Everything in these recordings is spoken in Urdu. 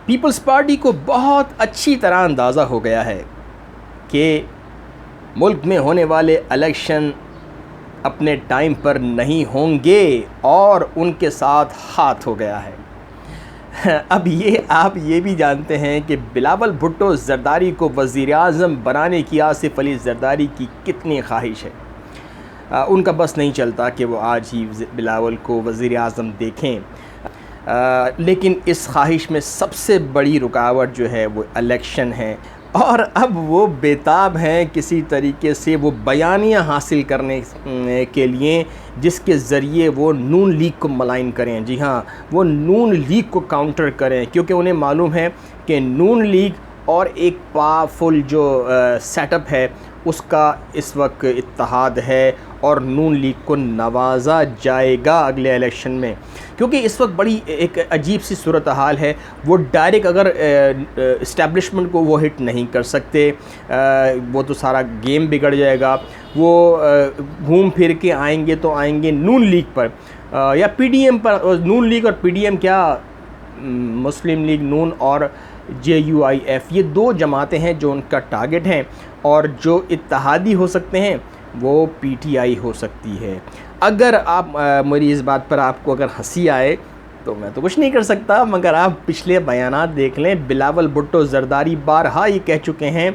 پیپلز پارٹی کو بہت اچھی طرح اندازہ ہو گیا ہے کہ ملک میں ہونے والے الیکشن اپنے ٹائم پر نہیں ہوں گے اور ان کے ساتھ ہاتھ ہو گیا ہے۔ اب آپ یہ بھی جانتے ہیں کہ بلاول بھٹو زرداری کو وزیر اعظم بنانے کی آصف علی زرداری کی کتنی خواہش ہے۔ ان کا بس نہیں چلتا کہ وہ آج ہی بلاول کو وزیر اعظم دیکھیں، لیکن اس خواہش میں سب سے بڑی رکاوٹ جو ہے وہ الیکشن ہے، اور اب وہ بےتاب ہیں کسی طریقے سے وہ بیانیہ حاصل کرنے کے لیے جس کے ذریعے وہ نون لیگ کو ملائن کریں۔ جی ہاں، وہ نون لیگ کو کاؤنٹر کریں، کیونکہ انہیں معلوم ہے کہ نون لیگ اور ایک پاورفل جو سیٹ اپ ہے اس کا اس وقت اتحاد ہے اور نون لیگ کو نوازا جائے گا اگلے الیکشن میں، کیونکہ اس وقت بڑی ایک عجیب سی صورتحال ہے۔ وہ ڈائریکٹ اگر اسٹیبلشمنٹ کو وہ ہٹ نہیں کر سکتے، وہ تو سارا گیم بگڑ جائے گا۔ وہ گھوم پھر کے آئیں گے تو آئیں گے نون لیگ پر یا پی ڈی ایم پر۔ نون لیگ اور پی ڈی ایم کیا، مسلم لیگ نون اور JUIF، یہ دو جماعتیں ہیں جو ان کا ٹارگٹ ہیں، اور جو اتحادی ہو سکتے ہیں وہ PTI ہو سکتی ہے۔ اگر آپ میری اس بات پر آپ کو اگر ہنسی آئے تو میں تو کچھ نہیں کر سکتا، مگر آپ پچھلے بیانات دیکھ لیں۔ بلاول بھٹو زرداری بارہا یہ کہہ چکے ہیں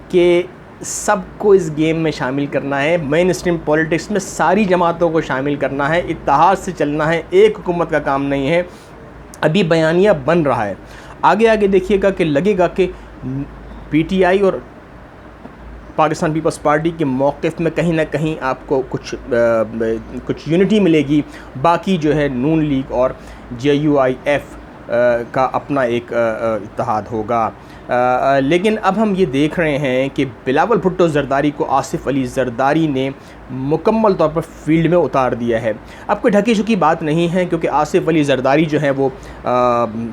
کہ سب کو اس گیم میں شامل کرنا ہے، مین اسٹریم پولیٹکس میں ساری جماعتوں کو شامل کرنا ہے، اتحاد سے چلنا ہے، ایک حکومت کا کام نہیں ہے۔ ابھی بیانیہ بن رہا ہے، آگے دیکھیے گا کہ لگے گا کہ PTI اور پاکستان پیپلز پارٹی کے موقف میں کہیں نہ کہیں آپ کو کچھ یونٹی ملے گی، باقی جو ہے نون لیگ اور JUIF کا اپنا ایک اتحاد ہوگا۔ لیکن اب ہم یہ دیکھ رہے ہیں کہ بلاول بھٹو زرداری کو آصف علی زرداری نے مکمل طور پر فیلڈ میں اتار دیا ہے۔ اب کوئی ڈھکی چھکی بات نہیں ہے، کیونکہ آصف علی زرداری جو ہیں وہ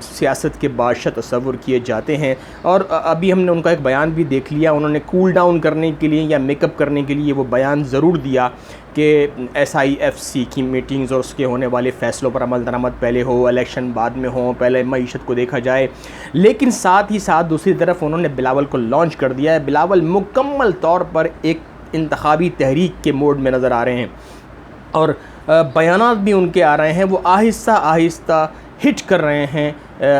سیاست کے بادشاہ تصور کیے جاتے ہیں، اور ابھی ہم نے ان کا ایک بیان بھی دیکھ لیا۔ انہوں نے کول ڈاؤن کرنے کے لیے یا میک اپ کرنے کے لیے وہ بیان ضرور دیا کہ SIFC کی میٹنگز اور اس کے ہونے والے فیصلوں پر عمل درآمد پہلے ہو، الیکشن بعد میں ہو، پہلے معیشت کو دیکھا جائے، لیکن ساتھ ہی ساتھ دوسری طرف انہوں نے بلاول کو لانچ کر دیا ہے۔ بلاول مکمل طور پر ایک انتخابی تحریک کے موڈ میں نظر آ رہے ہیں، اور بیانات بھی ان کے آ رہے ہیں، وہ آہستہ آہستہ ہٹ کر رہے ہیں۔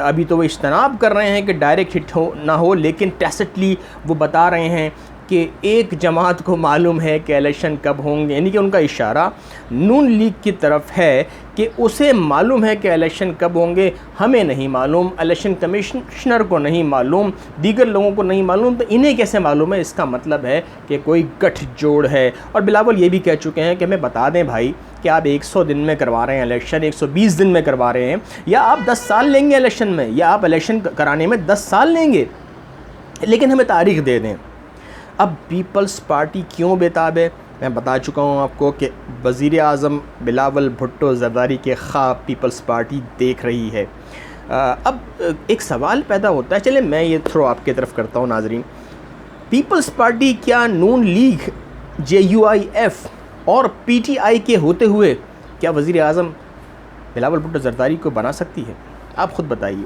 ابھی تو وہ اجتناب کر رہے ہیں کہ ڈائریکٹ ہٹ نہ ہو، لیکن ٹیسٹلی وہ بتا رہے ہیں کہ ایک جماعت کو معلوم ہے کہ الیکشن کب ہوں گے، یعنی کہ ان کا اشارہ نون لیگ کی طرف ہے کہ اسے معلوم ہے کہ الیکشن کب ہوں گے، ہمیں نہیں معلوم، الیکشن کمشنر کو نہیں معلوم، دیگر لوگوں کو نہیں معلوم، تو انہیں کیسے معلوم ہے؟ اس کا مطلب ہے کہ کوئی گٹھ جوڑ ہے۔ اور بلاول یہ بھی کہہ چکے ہیں کہ ہمیں بتا دیں بھائی کہ آپ 100 دن میں کروا رہے ہیں الیکشن، 120 دن میں کروا رہے ہیں، یا آپ 10 سال لیں گے الیکشن میں، یا آپ الیکشن کرانے میں 10 سال لیں گے، لیکن ہمیں تاریخ دے دیں۔ اب پیپلز پارٹی کیوں بےتاب ہے؟ میں بتا چکا ہوں آپ کو کہ وزیر اعظم بلاول بھٹو زرداری کے خواب پیپلز پارٹی دیکھ رہی ہے۔ اب ایک سوال پیدا ہوتا ہے، چلے میں یہ تھرو آپ کی طرف کرتا ہوں ناظرین، پیپلز پارٹی کیا نون لیگ، JUIF اور PTI کے ہوتے ہوئے کیا وزیر اعظم بلاول بھٹو زرداری کو بنا سکتی ہے؟ آپ خود بتائیے۔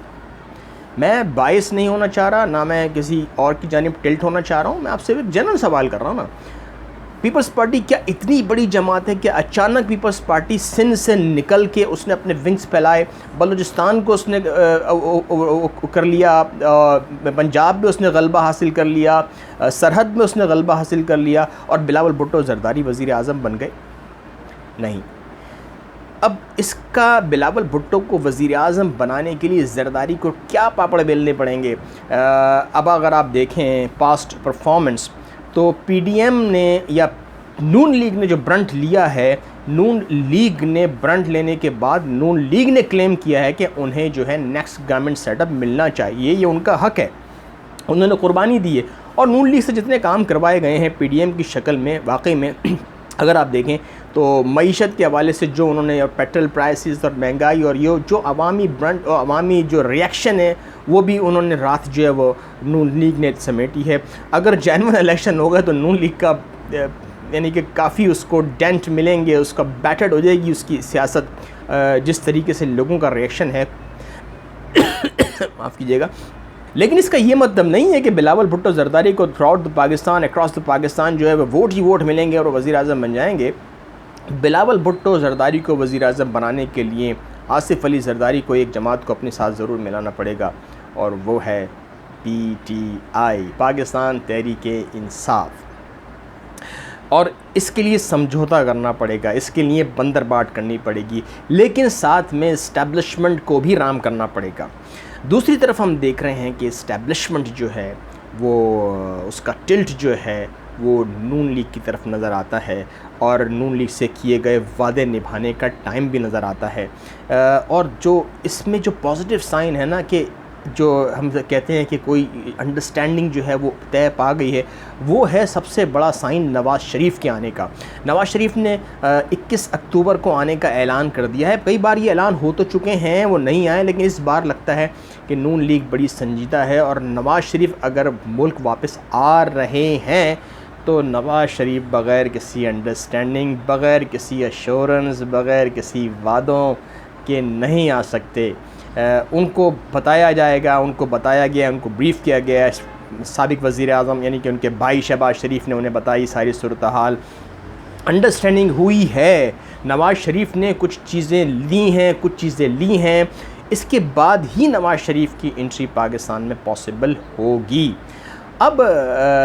میں باعث نہیں ہونا چاہ رہا، نہ میں کسی اور کی جانب ٹلٹ ہونا چاہ رہا ہوں، میں آپ سے ایک جنرل سوال کر رہا ہوں نا۔ پیپلز پارٹی کیا اتنی بڑی جماعت ہے کہ اچانک پیپلز پارٹی سندھ سے نکل کے اس نے اپنے ونگز پھیلائے، بلوچستان کو اس نے کر لیا، پنجاب میں اس نے غلبہ حاصل کر لیا، سرحد میں اس نے غلبہ حاصل کر لیا، اور بلاول بھٹو زرداری وزیر اعظم بن گئے؟ نہیں۔ اب اس کا بلاول بھٹو کو وزیر اعظم بنانے کے لیے زرداری کو کیا پاپڑ بیلنے پڑیں گے؟ اب اگر آپ دیکھیں پاسٹ پرفارمنس، تو PDM نے یا نون لیگ نے جو برنٹ لیا ہے، نون لیگ نے برنٹ لینے کے بعد نون لیگ نے کلیم کیا ہے کہ انہیں جو ہے نیکسٹ گورنمنٹ سیٹ اپ ملنا چاہیے، یہ ان کا حق ہے، انہوں نے قربانی دی ہے۔ اور نون لیگ سے جتنے کام کروائے گئے ہیں PDM کی شکل میں، واقعی میں اگر آپ دیکھیں تو معیشت کے حوالے سے جو انہوں نے پیٹرول پرائسز اور مہنگائی اور یہ جو عوامی برنٹ اور عوامی جو ریئیکشن ہے وہ بھی انہوں نے رات جو ہے وہ نون لیگ نے سمیٹی ہے۔ اگر جینون الیکشن ہوگا تو نون لیگ کا یعنی کہ کافی اس کو ڈینٹ ملیں گے، اس کا بیٹرڈ ہو جائے گی اس کی سیاست، جس طریقے سے لوگوں کا ریئیکشن ہے معاف کیجیے گا. لیکن اس کا یہ مطلب نہیں ہے کہ بلاول بھٹو زرداری کو through out the Pakistan across the Pakistan جو ہے وہ ووٹ ہی ووٹ ملیں گے اور وہ وزیر اعظم بن جائیں گے. بلاول بھٹو زرداری کو وزیر اعظم بنانے کے لیے آصف علی زرداری کو ایک جماعت کو اپنے ساتھ ضرور ملانا پڑے گا, اور وہ ہے PTI, پاکستان تحریک انصاف. اور اس کے لیے سمجھوتا کرنا پڑے گا, اس کے لیے بندر باٹ کرنی پڑے گی, لیکن ساتھ میں اسٹیبلشمنٹ کو بھی رام کرنا پڑے گا. دوسری طرف ہم دیکھ رہے ہیں کہ اسٹیبلشمنٹ جو ہے وہ اس کا ٹلٹ جو ہے وہ نون لیگ کی طرف نظر آتا ہے, اور نون لیگ سے کیے گئے وعدے نبھانے کا ٹائم بھی نظر آتا ہے. اور جو اس میں جو پازیٹیو سائن ہے نا کہ جو ہم کہتے ہیں کہ کوئی انڈرسٹینڈنگ جو ہے وہ طے پا گئی ہے, وہ ہے سب سے بڑا سائن نواز شریف کے آنے کا. نواز شریف نے 21 اکتوبر کو آنے کا اعلان کر دیا ہے. کئی بار یہ اعلان ہو تو چکے ہیں, وہ نہیں آئے, لیکن اس بار لگتا ہے کہ نون لیگ بڑی سنجیدہ ہے, اور نواز شریف اگر ملک واپس آ رہے ہیں تو نواز شریف بغیر کسی انڈرسٹینڈنگ, بغیر کسی ایشورنس, بغیر کسی وعدوں کے نہیں آ سکتے. ان کو بتایا جائے گا, ان کو بتایا گیا, ان کو بریف کیا گیا ہے. سابق وزیر اعظم یعنی کہ ان کے بھائی شہباز شریف نے انہیں بتائی ساری صورتحال, انڈرسٹینڈنگ ہوئی ہے. نواز شریف نے کچھ چیزیں لی ہیں, کچھ چیزیں لی ہیں, اس کے بعد ہی نواز شریف کی انٹری پاکستان میں پاسبل ہوگی. اب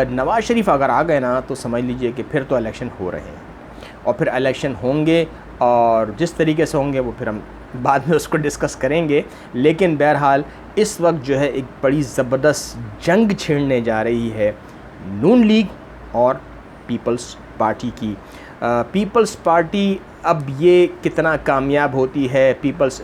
نواز شریف اگر آ گئے نا تو سمجھ لیجئے کہ پھر تو الیکشن ہو رہے ہیں, اور پھر الیکشن ہوں گے, اور جس طریقے سے ہوں گے وہ پھر ہم بعد میں اس کو ڈسکس کریں گے. لیکن بہرحال اس وقت جو ہے ایک بڑی زبردست جنگ چھڑنے جا رہی ہے نون لیگ اور پیپلز پارٹی کی. پیپلز پارٹی اب یہ کتنا کامیاب ہوتی ہے, پیپلز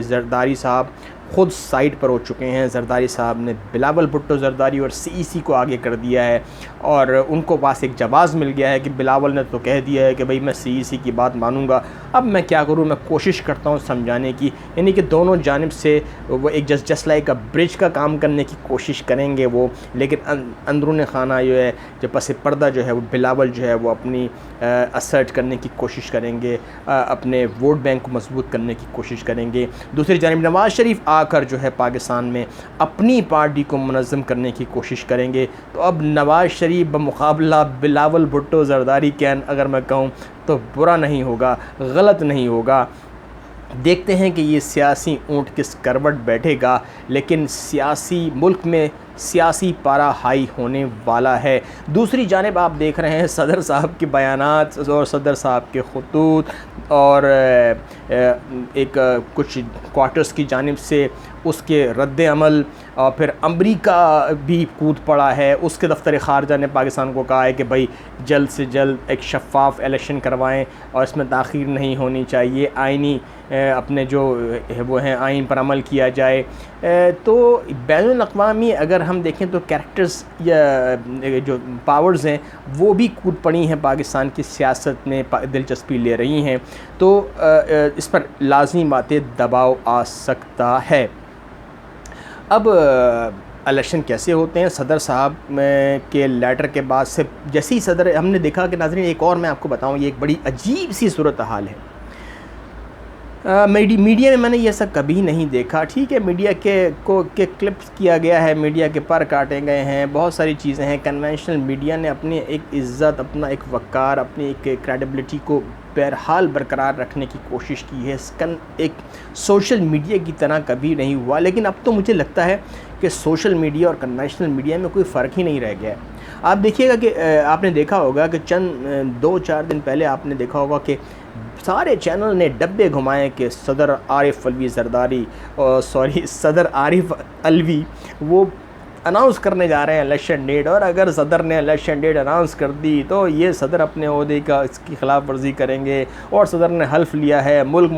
زرداری صاحب خود سائٹ پر ہو چکے ہیں. زرداری صاحب نے بلاول بھٹو زرداری اور CEC کو آگے کر دیا ہے, اور ان کو پاس ایک جواز مل گیا ہے کہ بلاول نے تو کہہ دیا ہے کہ بھئی میں CEC کی بات مانوں گا, اب میں کیا کروں, میں کوشش کرتا ہوں سمجھانے کی. یعنی کہ دونوں جانب سے وہ ایک جسٹ لائک برج کا کام کرنے کی کوشش کریں گے وہ, لیکن اندرون خانہ جو ہے جو پس پردہ جو ہے وہ بلاول جو ہے وہ اپنی اسرٹ کرنے کی کوشش کریں گے, اپنے ووٹ بینک کو مضبوط کرنے کی کوشش کریں گے. دوسری جانب نواز شریف آ کر جو ہے پاکستان میں اپنی پارٹی کو منظم کرنے کی کوشش کریں گے. تو اب نواز شریف بمقابلہ بلاول بھٹو زرداری کے اگر میں کہوں تو برا نہیں ہوگا, غلط نہیں ہوگا. دیکھتے ہیں کہ یہ سیاسی اونٹ کس کروٹ بیٹھے گا, لیکن سیاسی ملک میں سیاسی پارا ہائی ہونے والا ہے. دوسری جانب آپ دیکھ رہے ہیں صدر صاحب کے بیانات اور صدر صاحب کے خطوط, اور ایک کچھ کوارٹرز کی جانب سے اس کے رد عمل, اور پھر امریکہ بھی کود پڑا ہے. اس کے دفتر خارجہ نے پاکستان کو کہا ہے کہ بھائی جلد سے جلد ایک شفاف الیکشن کروائیں, اور اس میں تاخیر نہیں ہونی چاہیے, آئینی اپنے جو وہ ہیں آئین پر عمل کیا جائے. تو بین الاقوامی اگر ہم دیکھیں تو کریکٹرز یا جو پاورز ہیں وہ بھی کود پڑی ہیں پاکستان کی سیاست میں, دلچسپی لے رہی ہیں. تو اس پر لازمی باتیں دباؤ آ سکتا ہے. اب الیکشن کیسے ہوتے ہیں؟ صدر صاحب کے لیٹر کے بعد سے جیسے ہی صدر, ہم نے دیکھا کہ ناظرین ایک اور میں آپ کو بتاؤں, یہ ایک بڑی عجیب سی صورتحال ہے. میڈیا میں نے یہ ایسا کبھی نہیں دیکھا. ٹھیک ہے, میڈیا کے کلپس کیا گیا ہے, میڈیا کے پر کاٹے گئے ہیں, بہت ساری چیزیں ہیں. کنونشنل میڈیا نے اپنی ایک عزت, اپنا ایک وقار, اپنی ایک کریڈیبلٹی کو بہرحال برقرار رکھنے کی کوشش کی ہے. ایک سوشل میڈیا کی طرح کبھی نہیں ہوا. لیکن اب تو مجھے لگتا ہے کہ سوشل میڈیا اور کنونشنل میڈیا میں کوئی فرق ہی نہیں رہ گیا ہے. آپ دیکھیے گا کہ آپ نے دیکھا ہوگا کہ چند 2-4 دن پہلے آپ نے دیکھا ہوگا کہ سارے چینل نے ڈبے گھمائے کہ صدر عارف علوی زرداری صدر عارف علوی وہ اناؤنس کرنے جا رہے ہیں الیکشن ڈیٹ, اور اگر صدر نے الیکشن ڈیٹ اناؤنس کر دی تو یہ صدر اپنے عہدے کا اس کی خلاف ورزی کریں گے. اور صدر نے حلف لیا ہے, ملک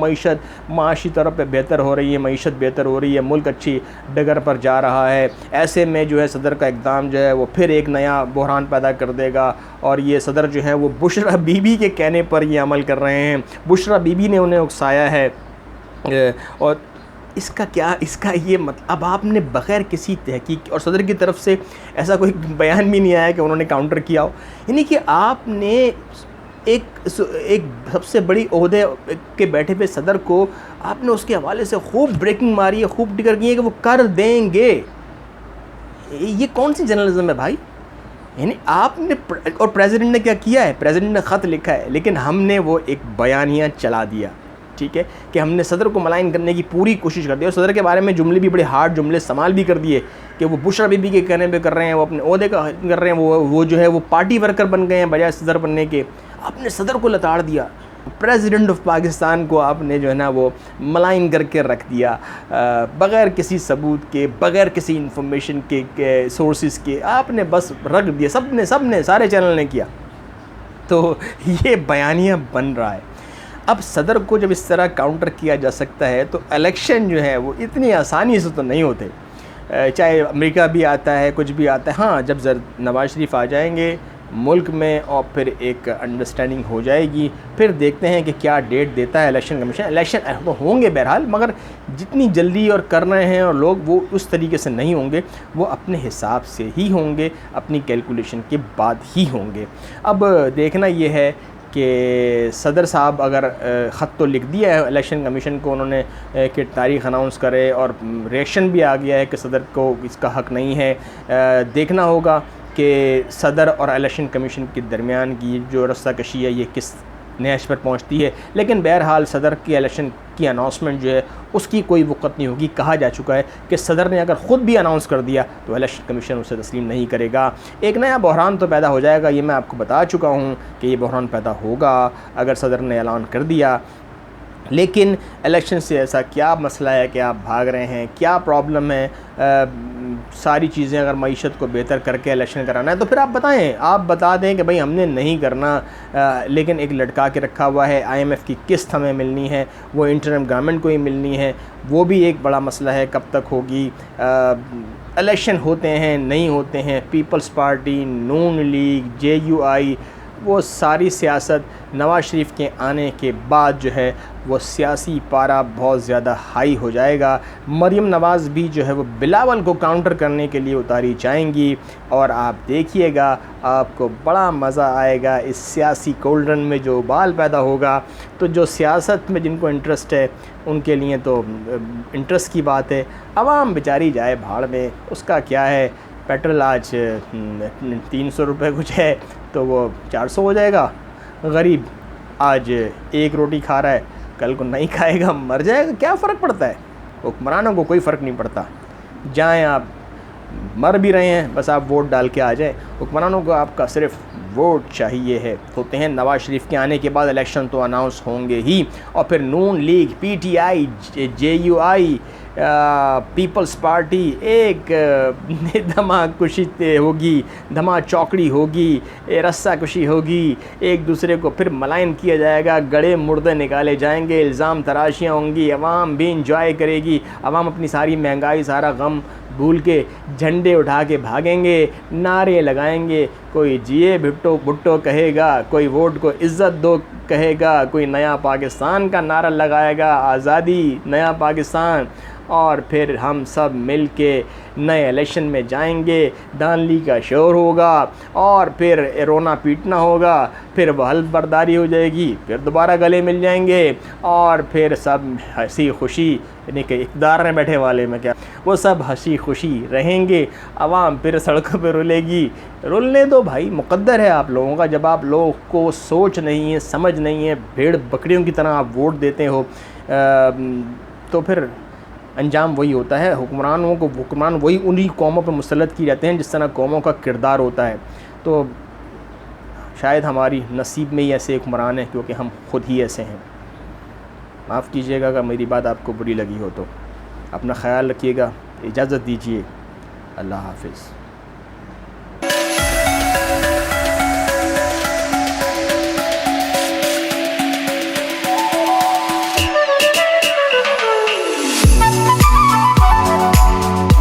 معاشی طور پہ بہتر ہو رہی ہے, معیشت بہتر ہو رہی ہے, ملک اچھی ڈگر پر جا رہا ہے. ایسے میں جو ہے صدر کا اقدام جو ہے وہ پھر ایک نیا بحران پیدا کر دے گا. اور یہ صدر جو ہے وہ بشرا بی بی کے کہنے پر یہ عمل کر رہے ہیں. بشرا بی بی نے انہیں اکسایا ہے, اور اس کا یہ مطلب اب آپ نے بغیر کسی تحقیق, اور صدر کی طرف سے ایسا کوئی بیان بھی نہیں آیا کہ انہوں نے کاؤنٹر کیا ہو. یعنی کہ آپ نے ایک سب سے بڑی عہدے کے بیٹھے ہوئے صدر کو آپ نے اس کے حوالے سے خوب بریکنگ ماری ہے، خوب ٹکر کی ہے کہ وہ کر دیں گے. یہ کون سی جرنلزم ہے بھائی؟ یعنی آپ نے اور پریزیڈنٹ نے کیا کیا ہے؟ پریزیڈنٹ نے خط لکھا ہے، لیکن ہم نے وہ ایک بیانیہ چلا دیا، ٹھیک ہے، کہ ہم نے صدر کو ملائن کرنے کی پوری کوشش کر دی، اور صدر کے بارے میں جملے بھی بڑے ہارڈ جملے استعمال بھی کر دیے کہ وہ بشرا بی بی کے کہنے پہ کر رہے ہیں، وہ اپنے عہدے کا کر رہے ہیں، وہ جو ہے وہ پارٹی ورکر بن گئے ہیں بجائے صدر بننے کے. آپ نے صدر کو لتاڑ دیا، پریزیڈنٹ آف پاکستان کو آپ نے جو ہے نا وہ ملائن کر کے رکھ دیا، بغیر کسی ثبوت کے، بغیر کسی انفارمیشن کے سورسز کے، آپ نے بس رکھ دیا. سب نے سارے چینل نے کیا. تو یہ بیانیہ بن رہا ہے. اب صدر کو جب اس طرح کاؤنٹر کیا جا سکتا ہے تو الیکشن جو ہے وہ اتنی آسانی سے تو نہیں ہوتے، چاہے امریکہ بھی آتا ہے، کچھ بھی آتا ہے. ہاں، جب نواز شریف آ جائیں گے ملک میں اور پھر ایک انڈرسٹینڈنگ ہو جائے گی، پھر دیکھتے ہیں کہ کیا ڈیٹ دیتا ہے الیکشن کمیشن. الیکشن تو ہوں گے بہرحال، مگر جتنی جلدی اور کر رہے ہیں اور لوگ، وہ اس طریقے سے نہیں ہوں گے، وہ اپنے حساب سے ہی ہوں گے، اپنی کیلکولیشن کے بعد ہی ہوں گے. اب دیکھنا یہ ہے کہ صدر صاحب اگر خط تو لکھ دیا ہے الیکشن کمیشن کو انہوں نے کہ تاریخ اناؤنس کرے، اور ریئیکشن بھی آ گیا ہے کہ صدر کو اس کا حق نہیں ہے. دیکھنا ہوگا کہ صدر اور الیکشن کمیشن کے درمیان کی جو رسہ کشی ہے یہ کس نہج پر پہنچتی ہے. لیکن بہرحال صدر کی الیکشن کی اناؤنسمنٹ جو ہے اس کی کوئی وقت نہیں ہوگی. کہا جا چکا ہے کہ صدر نے اگر خود بھی اناؤنس کر دیا تو الیکشن کمیشن اسے تسلیم نہیں کرے گا. ایک نیا بحران تو پیدا ہو جائے گا، یہ میں آپ کو بتا چکا ہوں کہ یہ بحران پیدا ہوگا اگر صدر نے اعلان کر دیا. لیکن الیکشن سے ایسا کیا مسئلہ ہے کہ آپ بھاگ رہے ہیں؟ کیا پرابلم ہے؟ ساری چیزیں اگر معیشت کو بہتر کر کے الیکشن کرانا ہے تو پھر آپ بتائیں، آپ بتا دیں کہ بھئی ہم نے نہیں کرنا، لیکن ایک لٹکا کے رکھا ہوا ہے. IMF کی قسط ہمیں ملنی ہے، وہ انٹرم گورنمنٹ کو ہی ملنی ہے، وہ بھی ایک بڑا مسئلہ ہے، کب تک ہوگی. الیکشن ہوتے ہیں نہیں ہوتے ہیں، پیپلز پارٹی، نون لیگ، JUI، وہ ساری سیاست نواز شریف کے آنے کے بعد جو ہے وہ سیاسی پارہ بہت زیادہ ہائی ہو جائے گا. مریم نواز بھی جو ہے وہ بلاول کو کاؤنٹر کرنے کے لیے اتاری جائیں گی، اور آپ دیکھیے گا آپ کو بڑا مزہ آئے گا اس سیاسی کولڈرن میں جو ابال پیدا ہوگا. تو جو سیاست میں جن کو انٹرسٹ ہے ان کے لیے تو انٹرسٹ کی بات ہے، عوام بیچاری جائے بھاڑ میں، اس کا کیا ہے. پیٹرول آج 300 روپے کچھ ہے تو وہ 400 ہو جائے گا. غریب آج ایک روٹی کھا رہا ہے، کل کو نہیں کھائے گا، مر جائے گا. کیا فرق پڑتا ہے؟ حکمرانوں کو کوئی فرق نہیں پڑتا. جائیں، آپ مر بھی رہے ہیں، بس آپ ووٹ ڈال کے آ جائیں. حکمرانوں کو آپ کا صرف ووٹ چاہیے ہے. ہوتے ہیں نواز شریف کے آنے کے بعد الیکشن تو اناؤنس ہوں گے ہی، اور پھر نون League, PTI، JUI، Peoples Party, ایک دھما کشی ہوگی، دھما چوکڑی ہوگی، رسہ کشی ہوگی، ایک دوسرے کو پھر ملائن کیا جائے گا، گڑے مردے نکالے جائیں گے، الزام تراشیاں ہوں گی، عوام بھی انجوائے کرے گی. عوام اپنی ساری مہنگائی، سارا غم بھول کے جھنڈے اٹھا کے بھاگیں گے، نعرے لگائیں گے. کوئی جیے بھٹو کہے گا، کوئی ووٹ کو عزت دو کہے گا، کوئی نیا پاکستان کا نعرہ لگائے گا، آزادی، نیا پاکستان. اور پھر ہم سب مل کے نئے الیکشن میں جائیں گے. دانلی کا شور ہوگا، اور پھر رونا پیٹنا ہوگا، پھر وہ حلف برداری ہو جائے گی، پھر دوبارہ گلے مل جائیں گے، اور پھر سب ہنسی خوشی، یعنی کہ اقتدار میں بیٹھے والے میں کیا، وہ سب ہنسی خوشی رہیں گے. عوام پھر سڑکوں پہ رولے گی. رولنے دو بھائی، مقدر ہے آپ لوگوں کا. جب آپ لوگوں کو سوچ نہیں ہے، سمجھ نہیں ہے، بھیڑ بکریوں کی طرح آپ ووٹ دیتے ہو، تو پھر انجام وہی ہوتا ہے. حکمران وہی انہی قوموں پہ مسلط کی جاتے ہیں جس طرح قوموں کا کردار ہوتا ہے. تو شاید ہماری نصیب میں ہی ایسے حکمران ہیں کیونکہ ہم خود ہی ایسے ہیں. معاف کیجیے گا اگر میری بات آپ کو بری لگی ہو تو. اپنا خیال رکھیے گا. اجازت دیجیے. اللہ حافظ.